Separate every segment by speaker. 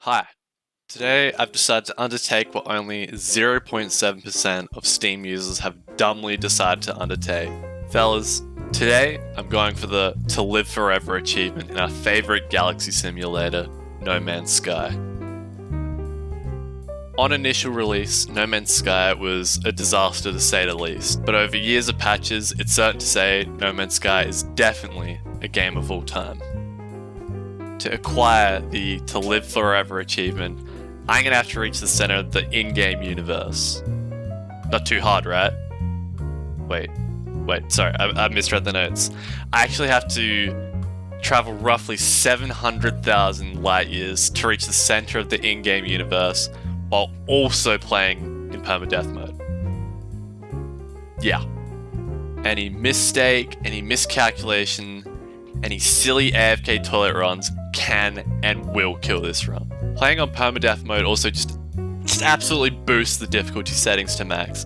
Speaker 1: Hi, today I've decided to undertake what only 0.7% of Steam users have dumbly decided to undertake. Fellas, today I'm going for the To Live Forever achievement in our favorite galaxy simulator, No Man's Sky. On initial release, No Man's Sky was a disaster to say the least, but over years of patches, it's certain to say No Man's Sky is definitely a game of all time. To acquire the To Live Forever achievement, I'm gonna have to reach the center of the in-game universe. Not too hard, right? Wait, sorry, I misread the notes. I actually have to travel roughly 700,000 light years to reach the center of the in-game universe while also playing in Perma-Death mode. Yeah. Any mistake, any miscalculation, any silly AFK toilet runs can and will kill this run. Playing on Perma-Death mode also just absolutely boosts the difficulty settings to max,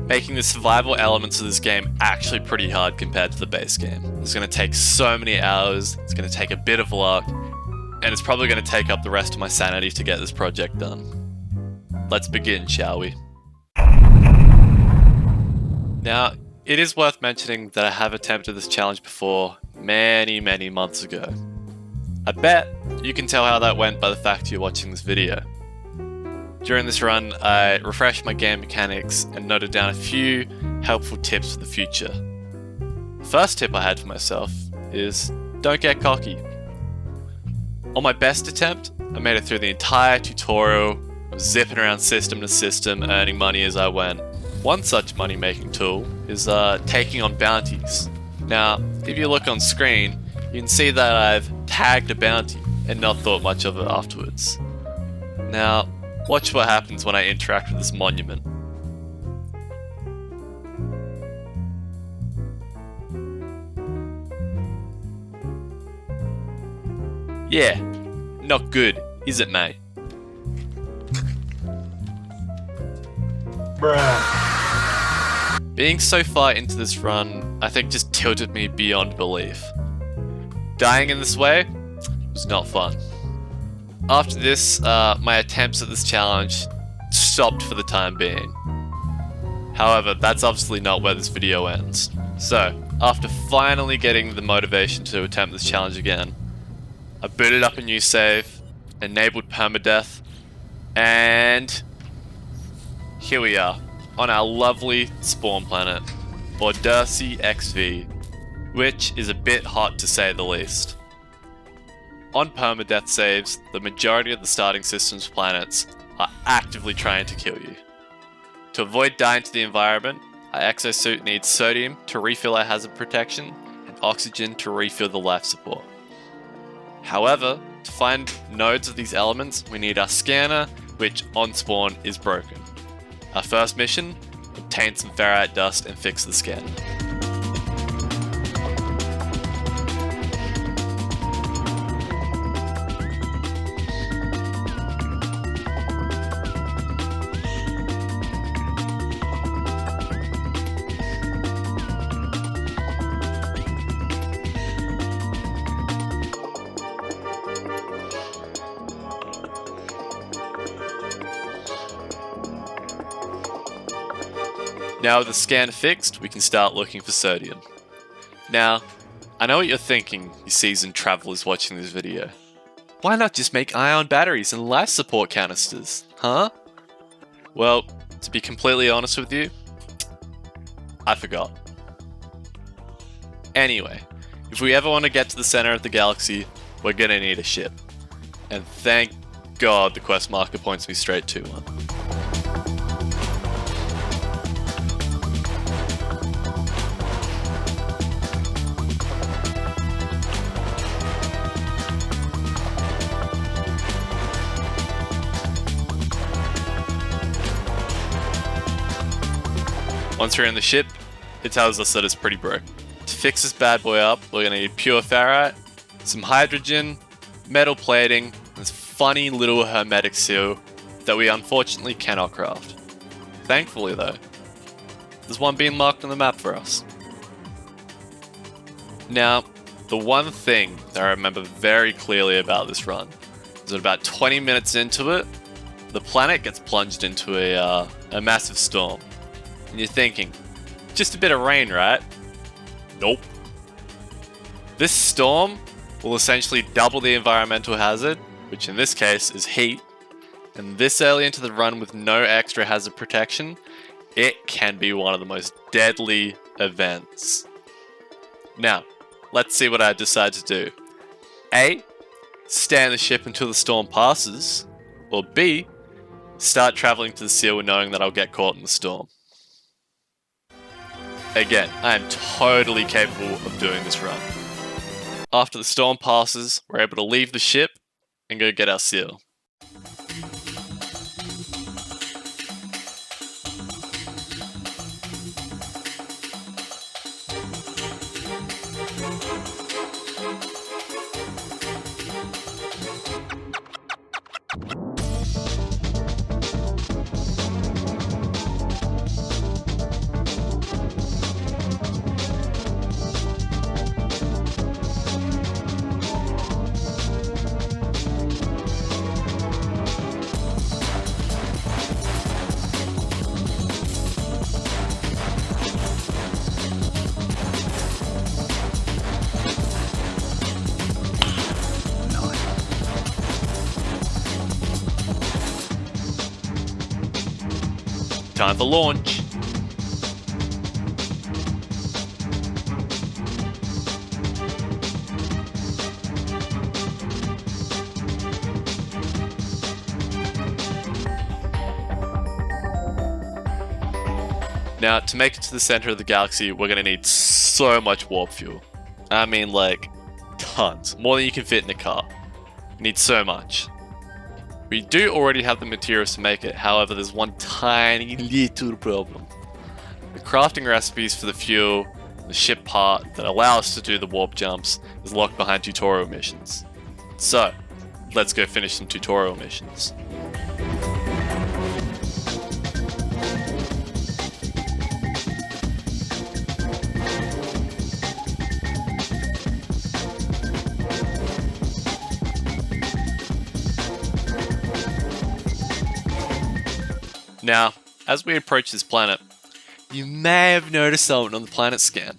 Speaker 1: making the survival elements of this game actually pretty hard compared to the base game. It's going to take so many hours, it's going to take a bit of luck, and it's probably going to take up the rest of my sanity to get this project done. Let's begin, shall we? Now, it is worth mentioning that I have attempted this challenge before many months ago. I bet you can tell how that went by the fact you're watching this video. During this run, I refreshed my game mechanics and noted down a few helpful tips for the future. The first tip I had for myself is don't get cocky. On my best attempt, I made it through the entire tutorial, I was zipping around system to system, earning money as I went. One such money-making tool is taking on bounties. Now, if you look on screen, you can see that I've tagged a bounty and not thought much of it afterwards. Now, watch what happens when I interact with this monument. Yeah, not good, is it, mate?
Speaker 2: Bruh.
Speaker 1: Being so far into this run, I think just tilted me beyond belief. Dying in this way was not fun. After this, my attempts at this challenge stopped for the time being. However, that's obviously not where this video ends. So, after finally getting the motivation to attempt this challenge again, I booted up a new save, enabled Perma-Death, and here we are, on our lovely spawn planet, Ordursy XV, which is a bit hot to say the least. On Perma-Death saves, the majority of the starting system's planets are actively trying to kill you. To avoid dying to the environment, our exosuit needs sodium to refill our hazard protection, and oxygen to refill the life support. However, to find nodes of these elements, we need our scanner, which on spawn is broken. Our first mission, obtain some ferrite dust and fix the scanner. Now with the scanner fixed, we can start looking for sodium. Now, I know what you're thinking, you seasoned travelers watching this video. Why not just make ion batteries and life support canisters, huh? Well, to be completely honest with you, I forgot. Anyway, if we ever want to get to the center of the galaxy, we're gonna need a ship. And thank God the quest marker points me straight to one. Once we're in the ship, it tells us that it's pretty broke. To fix this bad boy up, we're going to need pure ferrite, some hydrogen, metal plating, and this funny little hermetic seal that we unfortunately cannot craft. Thankfully though, there's one being marked on the map for us. Now, the one thing that I remember very clearly about this run So about 20 minutes into it, the planet gets plunged into a massive storm. And you're thinking, just a bit of rain, right? Nope. This storm will essentially double the environmental hazard, which in this case is heat. And this early into the run with no extra hazard protection, it can be one of the most deadly events. Now, let's see what I decide to do. A, stay in the ship until the storm passes, or B, start traveling to the seal knowing that I'll get caught in the storm. Again, I am totally capable of doing this run. After the storm passes, we're able to leave the ship and go get our seal. Time for launch. Now, to make it to the center of the galaxy, we're going to need so much warp fuel. I mean, like, tons. More than you can fit in a car. We need so much. We do already have the materials to make it, however there's one tiny little problem. The crafting recipes for the fuel, the ship part that allow us to do the warp jumps, is locked behind tutorial missions. So, let's go finish some tutorial missions. Now, as we approach this planet, you may have noticed something on the planet scan.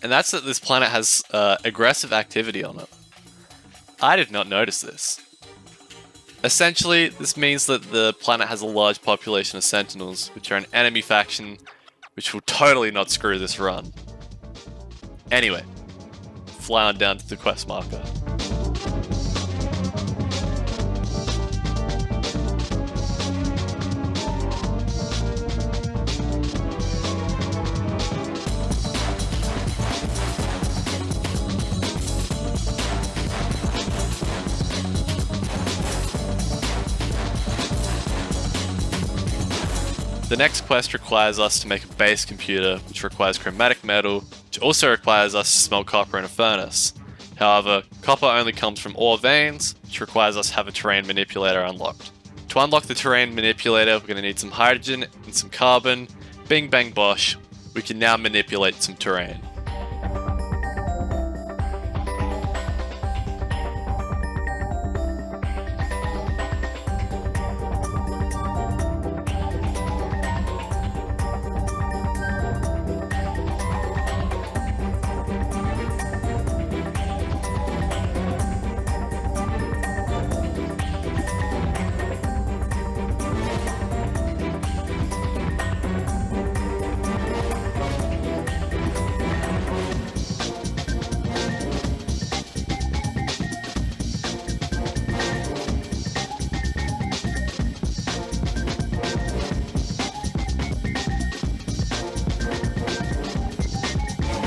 Speaker 1: And that's that this planet has aggressive activity on it. I did not notice this. Essentially, this means that the planet has a large population of Sentinels, which are an enemy faction, which will totally not screw this run. Anyway, fly on down to the quest marker. The next quest requires us to make a base computer, which requires chromatic metal, which also requires us to smelt copper in a furnace. However, copper only comes from ore veins, which requires us to have a terrain manipulator unlocked. To unlock the terrain manipulator, we're going to need some hydrogen and some carbon. Bing bang bosh, we can now manipulate some terrain.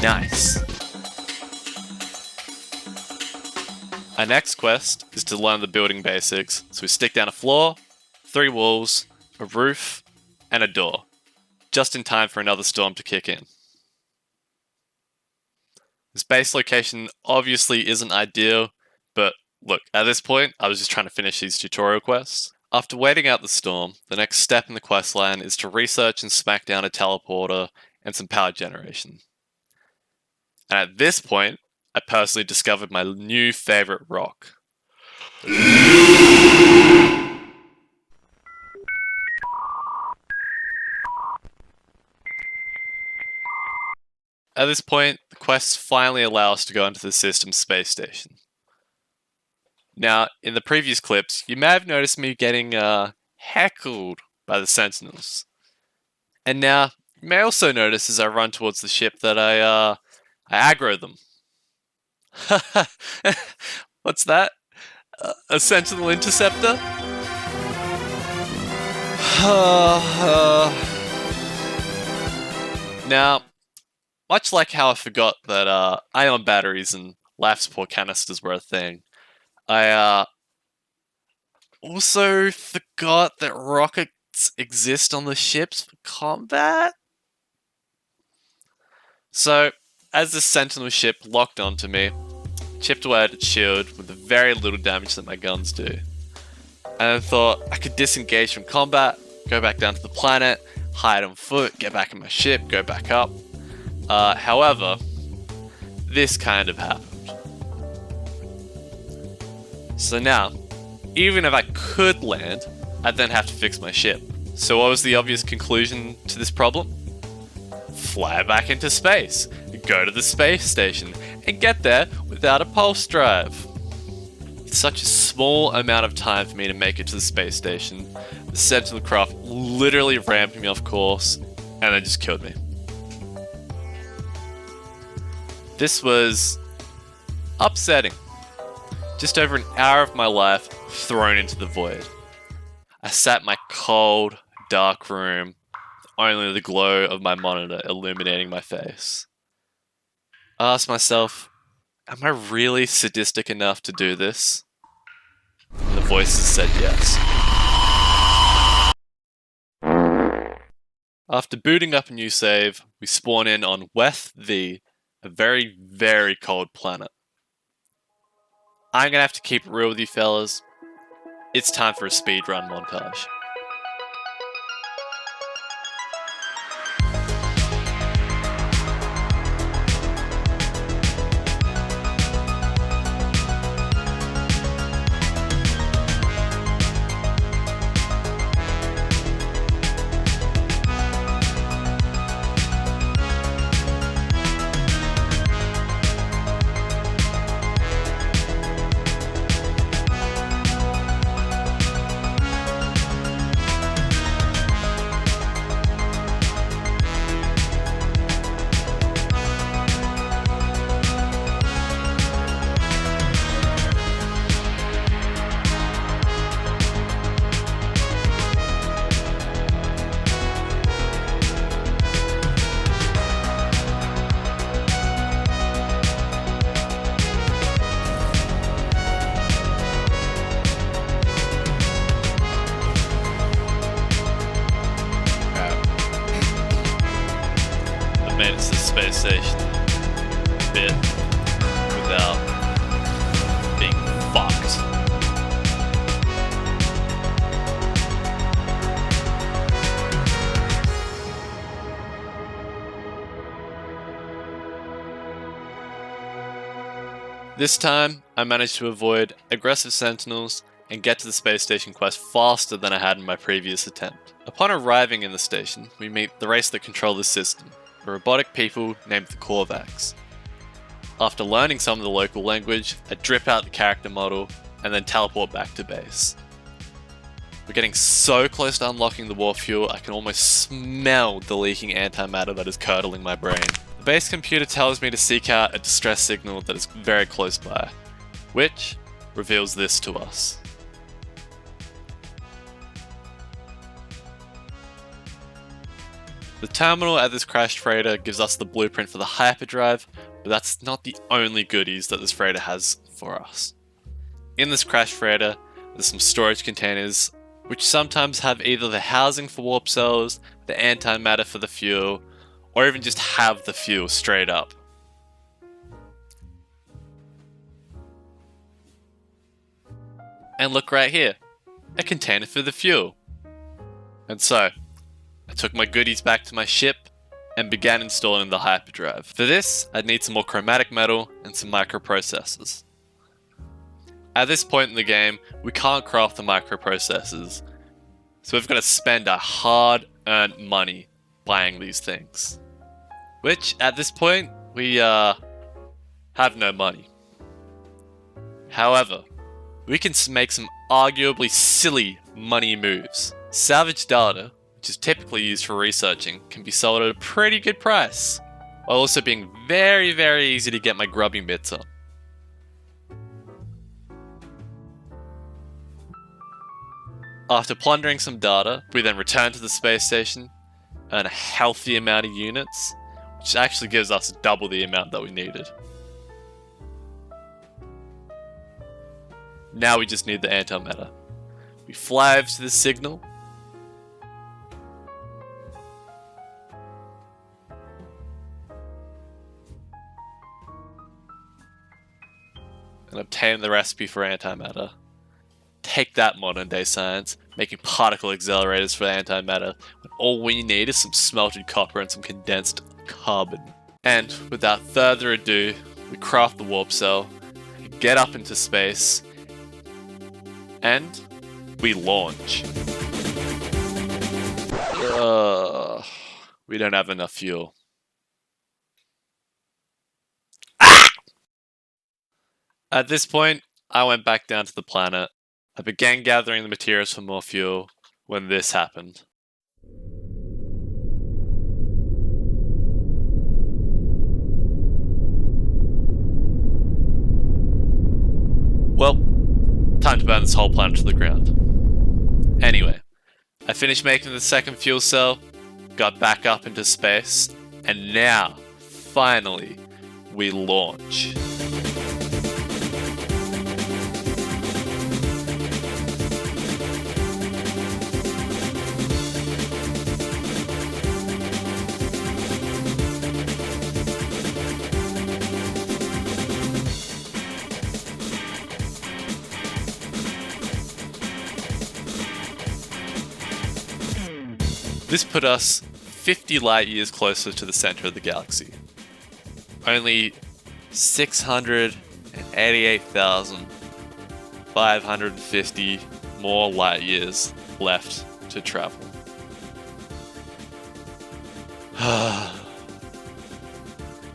Speaker 1: Nice. Our next quest is to learn the building basics, so we stick down a floor, 3 walls, a roof, and a door, just in time for another storm to kick in. This base location obviously isn't ideal, but look, at this point, I was just trying to finish these tutorial quests. After waiting out the storm, the next step in the questline is to research and smack down a teleporter and some power generation. And at this point, I personally discovered my new favorite rock. At this point, the quests finally allow us to go into the system's space station. Now, in the previous clips, you may have noticed me getting heckled by the Sentinels. And now, you may also notice as I run towards the ship that I aggro them. What's that? A Sentinel Interceptor? Now, much like how I forgot that ion batteries and life support canisters were a thing, I also forgot that rockets exist on the ships for combat. So, as the Sentinel ship locked onto me, chipped away at its shield with the very little damage that my guns do. And I thought I could disengage from combat, go back down to the planet, hide on foot, get back in my ship, go back up. However, this kind of happened. So now, even if I could land, I'd then have to fix my ship. So what was the obvious conclusion to this problem? Fly back into space, go to the space station, and get there without a pulse drive. It's such a small amount of time for me to make it to the space station. The Sentinel craft literally ramped me off course, and then just killed me. This was upsetting. Just over an hour of my life thrown into the void. I sat in my cold, dark room, with only the glow of my monitor illuminating my face. I asked myself, am I really sadistic enough to do this? And the voices said yes. After booting up a new save, we spawn in on Weth V, a very, very cold planet. I'm gonna have to keep it real with you fellas. It's time for a speedrun montage. Made it to the space station a bit without being fucked. This time, I managed to avoid aggressive sentinels and get to the space station quest faster than I had in my previous attempt. Upon arriving in the station, we meet the race that control the system, the robotic people named the Korvax. After learning some of the local language, I drip out the character model and then teleport back to base. We're getting so close to unlocking the warp fuel, I can almost smell the leaking antimatter that is curdling my brain. The base computer tells me to seek out a distress signal that is very close by, which reveals this to us. The terminal at this crashed freighter gives us the blueprint for the hyperdrive, but that's not the only goodies that this freighter has for us. In this crashed freighter, there's some storage containers, which sometimes have either the housing for warp cells, the antimatter for the fuel, or even just have the fuel straight up. And look right here, a container for the fuel. And so, I took my goodies back to my ship and began installing the hyperdrive. For this, I'd need some more chromatic metal and some microprocessors. At this point in the game, we can't craft the microprocessors, so we've got to spend our hard-earned money buying these things. Which, at this point, we have no money. However, we can make some arguably silly money moves. Salvage data, which is typically used for researching, can be sold at a pretty good price, while also being very, very easy to get my grubbing bits on. After plundering some data, we then return to the space station, earn a healthy amount of units, which actually gives us double the amount that we needed. Now we just need the antimatter. We fly over to the signal, and obtain the recipe for antimatter. Take that, modern day science, making particle accelerators for antimatter when all we need is some smelted copper and some condensed carbon. And without further ado, we craft the warp cell, get up into space, and we launch. We don't have enough fuel. At this point, I went back down to the planet. I began gathering the materials for more fuel when this happened. Well, time to burn this whole planet to the ground. Anyway, I finished making the second fuel cell, got back up into space, and now, finally, we launch. This put us 50 light years closer to the center of the galaxy. Only 688,550 more light years left to travel.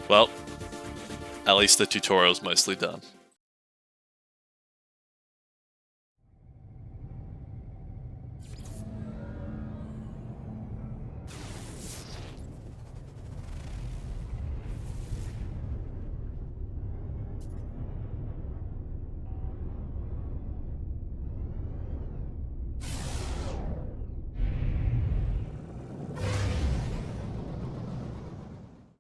Speaker 1: Well, at least the tutorial's mostly done.